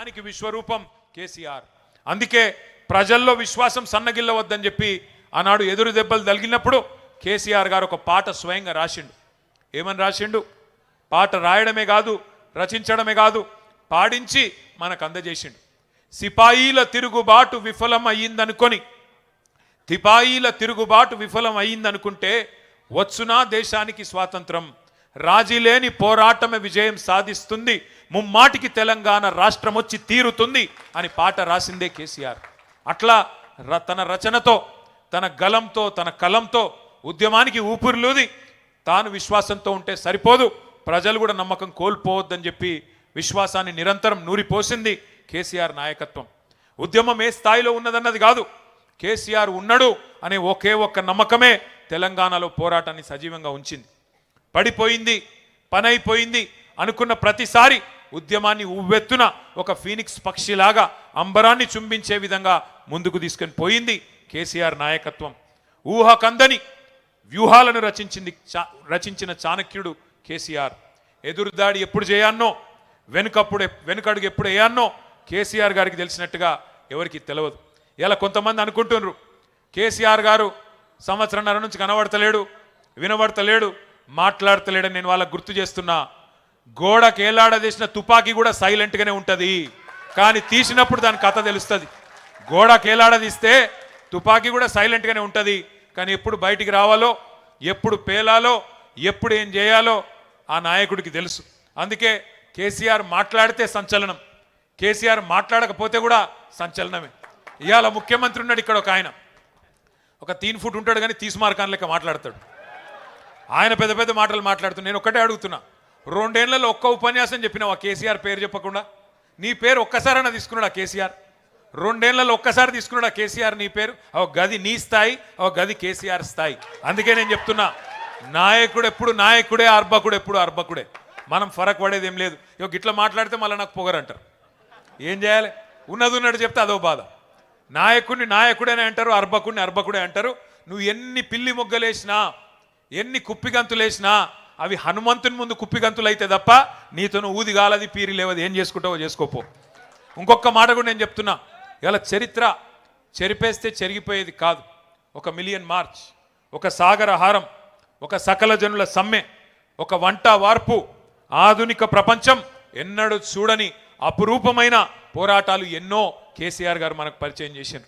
దానికి విశ్వరూపం కేసీఆర్. అందుకే ప్రజల్లో విశ్వాసం సన్నగిల్లవద్దని చెప్పి ఆనాడు ఎదురు దెబ్బలు తగిలినప్పుడు కేసీఆర్ గారు ఒక పాట స్వయంగా రాసిండు. ఏమని రాసిండు? పాట రాయడమే కాదు, రచించడమే కాదు, పాడించి మనకు అందజేసిండు. సిపాయిల తిరుగుబాటు విఫలం అయ్యిందనుకొని, సిపాయిల తిరుగుబాటు విఫలం అయ్యిందనుకుంటే వచ్చునా దేశానికి స్వాతంత్రం, రాజీలేని పోరాటమే విజయం సాధిస్తుంది, ముమ్మాటికి తెలంగాణ రాష్ట్రం వచ్చి తీరుతుంది అని పాట రాసిందే కేసీఆర్. అట్లా తన రచనతో, తన గలంతో, తన కలంతో ఉద్యమానికి ఊపిరిలూది తాను విశ్వాసంతో ఉంటే సరిపోదు, ప్రజలు కూడా నమ్మకం కోల్పోవద్దని చెప్పి విశ్వాసాన్ని నిరంతరం నూరిపోసింది కేసీఆర్ నాయకత్వం. ఉద్యమం ఏ స్థాయిలో ఉన్నదన్నది కాదు, కేసీఆర్ ఉన్నాడు అనే ఒకే ఒక్క నమ్మకమే తెలంగాణలో పోరాటాన్ని సజీవంగా ఉంచింది. పడిపోయింది, పని అయిపోయింది అనుకున్న ప్రతిసారి ఉద్యమాన్ని ఉవ్వెత్తున ఒక ఫీనిక్స్ పక్షిలాగా అంబరాన్ని చుంబించే విధంగా ముందుకు తీసుకొని పోయింది కేసీఆర్ నాయకత్వం. ఊహకందని వ్యూహాలను రచించిన చాణక్యుడు కేసీఆర్. ఎదురుదాడి ఎప్పుడు చేయాన్నో, వెనుకడుగు ఎప్పుడు వేయాన్నో కేసీఆర్ గారికి తెలిసినట్టుగా ఎవరికి తెలియదు. ఇలా కొంతమంది అనుకుంటున్నారు కేసీఆర్ గారు సంవత్సరంన్నర నుంచి కనబడతలేడు, వినబడతలేడు, మాట్లాడతలేడని. నేను వాళ్ళకు గుర్తు చేస్తున్నా, గోడకు ఏలాడదీసిన తుపాకీ కూడా సైలెంట్గానే ఉంటుంది, కానీ తీసినప్పుడు దాని కథ తెలుస్తుంది. గోడకు ఏలాడదీస్తే తుపాకీ కూడా సైలెంట్గానే ఉంటుంది, కానీ ఎప్పుడు బయటికి రావాలో, ఎప్పుడు పేలాలో, ఎప్పుడు ఏం చేయాలో ఆ నాయకుడికి తెలుసు. అందుకే కేసీఆర్ మాట్లాడితే సంచలనం, కేసీఆర్ మాట్లాడకపోతే కూడా సంచలనమే. ఇవాళ ముఖ్యమంత్రి ఉన్నాడు ఇక్కడ, ఒక ఆయన ఒక 3 ఫుట్ ఉంటాడు కానీ తీస్మార్కాన్ లెక్క మాట్లాడతాడు. ఆయన పెద్ద పెద్ద మాటలు మాట్లాడుతున్నాడు. నేను ఒక్కటే అడుగుతున్నా, 2 ఏళ్లలో ఒక్క ఉపన్యాసం చెప్పినావు ఆ కేసీఆర్ పేరు చెప్పకుండా? నీ పేరు ఒక్కసారైనా తీసుకున్నాడు ఆ కేసీఆర్? 2 ఏళ్లలో ఒక్కసారి తీసుకున్నాడు ఆ కేసీఆర్ నీ పేరు? ఒక గది నీ స్థాయి, ఒక గది కేసీఆర్ స్థాయి. అందుకే నేను చెప్తున్నా, నాయకుడు ఎప్పుడు నాయకుడే, అర్భకుడు ఎప్పుడు అర్భకుడే. మనం ఫరక్ పడేది ఏం లేదు. ఇట్లా మాట్లాడితే మళ్ళీ నాకు పొగరంటారు. ఏం చేయాలి? ఉన్నది ఉన్నట్టు చెప్తే అదో బాధ. నాయకుడిని నాయకుడేనే అంటారు, అర్భకుడిని అర్భకుడే అంటారు. నువ్వు ఎన్ని పిల్లి మొగ్గలేసినా, ఎన్ని కుప్పిగంతులేసినా అవి హనుమంతుని ముందు కుప్పిగంతులు అయితే తప్ప నీతోను ఊది గాలది, పీరి లేవది. ఏం చేసుకుంటావో చేసుకోపో. ఇంకొక మాట కూడా నేను చెప్తున్నా, ఇలా చరిత్ర చెరిపేస్తే చెరిగిపోయేది కాదు. 1 మిలియన్ మార్చ్, ఒక సాగరహారం, ఒక సకల జనుల సమ్మె, ఒక వంట వార్పు, ఆధునిక ప్రపంచం ఎన్నడూ చూడని అపురూపమైన పోరాటాలు ఎన్నో కేసీఆర్ గారు మనకు పరిచయం చేశారు.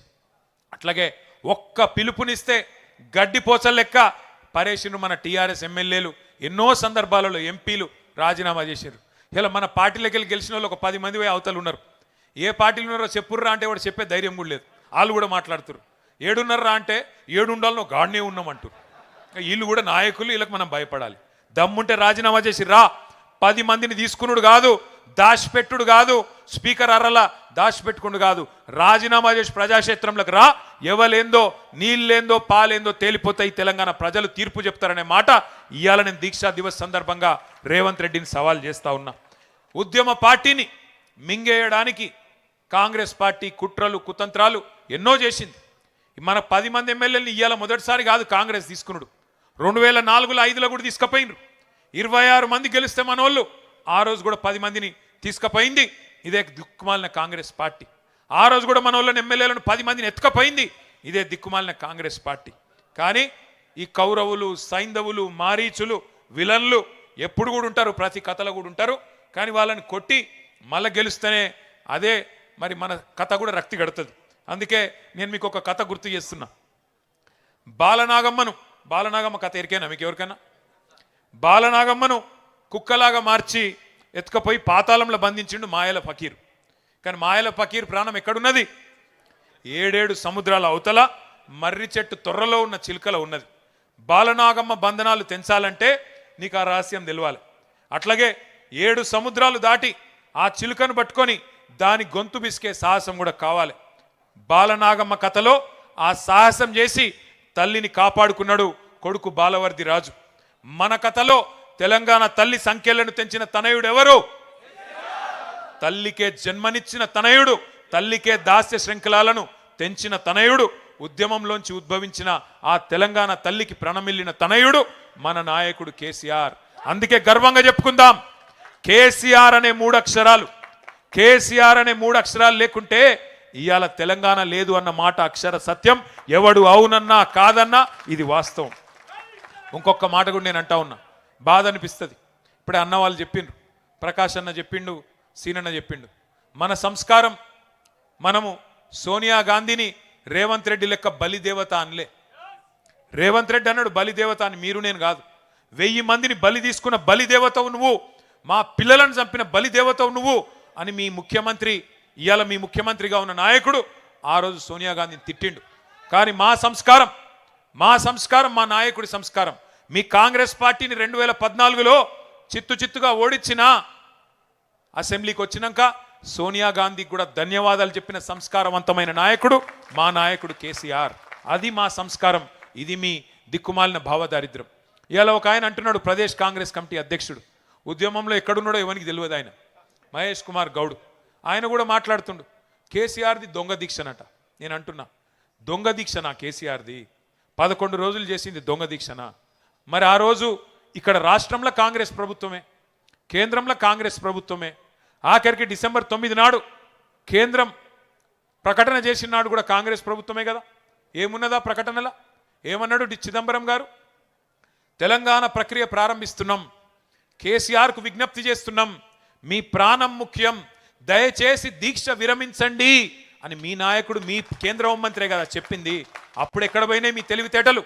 అట్లాగే ఒక్క పిలుపునిస్తే గడ్డిపోచల లెక్క పరేషను మన టీఆర్ఎస్ ఎమ్మెల్యేలు ఎన్నో సందర్భాలలో ఎంపీలు రాజీనామా చేశారు. ఇలా మన పార్టీలోకి వెళ్ళి గెలిచిన వాళ్ళు ఒక 10 మంది అవతలు ఉన్నారు. ఏ పార్టీలు ఉన్నారో చెప్పుర్రా అంటే వాడు చెప్పే ధైర్యం కూడా లేదు. వాళ్ళు కూడా మాట్లాడుతారు. 7 అంటే 7 ఉండాలనో గాడినే ఉన్నామంటారు. వీళ్ళు కూడా నాయకులు, వీళ్ళకి మనం భయపడాలి. దమ్ముంటే రాజీనామా చేసి రా. 10 మందిని తీసుకున్నాడు కాదు, దాచిపెట్టుడు కాదు, స్పీకర్ అర్రలా దాచిపెట్టుకుడు కాదు, రాజీనామా చేసి ప్రజాక్షేత్రంలోకి రా. ఎవలేందో నీళ్ళేందో పాలేందో తేలిపోతాయి, తెలంగాణ ప్రజలు తీర్పు చెప్తారనే మాట ఇవాళ నేను దీక్షా దివస్ సందర్భంగా రేవంత్ రెడ్డిని సవాల్ చేస్తా ఉన్నా. ఉద్యమ పార్టీని మింగేయడానికి కాంగ్రెస్ పార్టీ కుట్రలు కుతంత్రాలు ఎన్నో చేసింది. మన 10 మంది ఎమ్మెల్యేలని ఇవాళ మొదటిసారి కాదు కాంగ్రెస్ తీసుకున్నాడు. 2004లో 5లో కూడా తీసుకుపోయినరు. 26 మంది గెలిస్తే మనోళ్ళు ఆ రోజు కూడా 10 మందిని తీసుకుపోయింది ఇదే దిక్కుమాలిన కాంగ్రెస్ పార్టీ. ఆ రోజు కూడా మనోళ్ళని ఎమ్మెల్యేలను 10 మందిని ఎత్తుకపోయింది ఇదే దిక్కుమాలిన కాంగ్రెస్ పార్టీ. కానీ ఈ కౌరవులు, సైంధవులు, మారీచులు, విలన్లు ఎప్పుడు కూడా ఉంటారు, ప్రతి కథలో కూడా ఉంటారు. కానీ వాళ్ళని కొట్టి మళ్ళీ గెలుస్తేనే అదే మరి మన కథ కూడా రక్తి గడుతుంది. అందుకే నేను మీకు ఒక కథ గుర్తు చేస్తున్నా. బాలనాగమ్మ కథ ఎరికైనా మీకు ఎవరికైనా? బాలనాగమ్మను కుక్కలాగా మార్చి ఎత్తుకపోయి పాతాళంలో బంధించిండు మాయల ఫకీర్. కానీ మాయల ఫకీర్ ప్రాణం ఎక్కడున్నది? 7 సముద్రాల అవతల మర్రి చెట్టు తొర్రలో ఉన్న చిలుకలో ఉన్నది. బాలనాగమ్మ బంధనాలు తెంచాలంటే నీకు ఆ రహస్యం తెలవాలి. అట్లాగే 7 సముద్రాలు దాటి ఆ చిలుకను పట్టుకొని దాని గొంతు బిసికే సాహసం కూడా కావాలి. బాలనాగమ్మ కథలో ఆ సాహసం చేసి తల్లిని కాపాడుకున్నాడు కొడుకు బాలవర్ది రాజు. మన కథలో తెలంగాణ తల్లి సంఖ్యలను తెంచిన తనయుడు ఎవరు? తల్లికే జన్మనిచ్చిన తనయుడు, తల్లికే దాస్య శృంఖలాలను తెంచిన తనయుడు, ఉద్యమంలోంచి ఉద్భవించిన ఆ తెలంగాణ తల్లికి ప్రణమిల్లిన తనయుడు మన నాయకుడు కేసీఆర్. అందుకే గర్వంగా చెప్పుకుందాం, కేసీఆర్ అనే 3 అక్షరాలు, కేసీఆర్ అనే 3 అక్షరాలు లేకుంటే ఇవాళ తెలంగాణ లేదు అన్న మాట అక్షర సత్యం. ఎవడు అవునన్నా కాదన్నా ఇది వాస్తవం. ఇంకొక మాట కూడా నేను అంటా ఉన్నా, బాధ అనిపిస్తుంది. ఇప్పుడే అన్న వాళ్ళు చెప్పిండ్రు, ప్రకాష్ అన్న చెప్పిండు, సీనన్న చెప్పిండు, మన సంస్కారం మనము సోనియా గాంధీని రేవంత్ రెడ్డి లెక్క బలిదేవత అనలే. రేవంత్ రెడ్డి అన్నాడు బలిదేవత అని, మీరు నేను కాదు. 1000 మందిని బలి తీసుకున్న బలిదేవతవు నువ్వు, మా పిల్లలను చంపిన బలిదేవతవు నువ్వు అని మీ ముఖ్యమంత్రి, ఇవాళ మీ ముఖ్యమంత్రిగా ఉన్న నాయకుడు ఆ రోజు సోనియా గాంధీని తిట్టిండు. కానీ మా సంస్కారం మా నాయకుడి సంస్కారం. మీ కాంగ్రెస్ పార్టీని 2014లో చిత్తుగా ఓడించిన అసెంబ్లీకి వచ్చినాక సోనియా గాంధీకి కూడా ధన్యవాదాలు చెప్పిన సంస్కారవంతమైన నాయకుడు మా నాయకుడు కేసీఆర్. అది మా సంస్కారం. ఇది మీ దిక్కుమాలిన భావదారిద్ర్యం. ఇవాళ ఒక ఆయన అంటున్నాడు, ప్రదేశ్ కాంగ్రెస్ కమిటీ అధ్యక్షుడు, ఉద్యమంలో ఎక్కడున్నాడో ఎవరికి తెలియదు ఆయన, మహేష్ కుమార్ గౌడ్. ఆయన కూడా మాట్లాడుతుండు, కేసీఆర్ది దొంగ దీక్షనట. నేను అంటున్నా, దొంగ దీక్షనా కేసీఆర్ది? 11 రోజులు చేసింది దొంగ దీక్షనా? మరి ఆ రోజు ఇక్కడ రాష్ట్రంలో కాంగ్రెస్ ప్రభుత్వమే, కేంద్రంలో కాంగ్రెస్ ప్రభుత్వమే. ఆఖరికి డిసెంబర్ 9 నాడు కేంద్రం ప్రకటన చేసిన నాడు కూడా కాంగ్రెస్ ప్రభుత్వమే కదా. ఏమున్నదా ప్రకటనలా? ఏమన్నాడు చిదంబరం గారు? తెలంగాణ ప్రక్రియ ప్రారంభిస్తున్నాం, కేసీఆర్కు విజ్ఞప్తి చేస్తున్నాం, మీ ప్రాణం ముఖ్యం, దయచేసి దీక్ష విరమించండి అని మీ నాయకుడు, మీ కేంద్ర హోంమంత్రే కదా చెప్పింది. అప్పుడు ఎక్కడ పోయినాయి మీ తెలివితేటలు?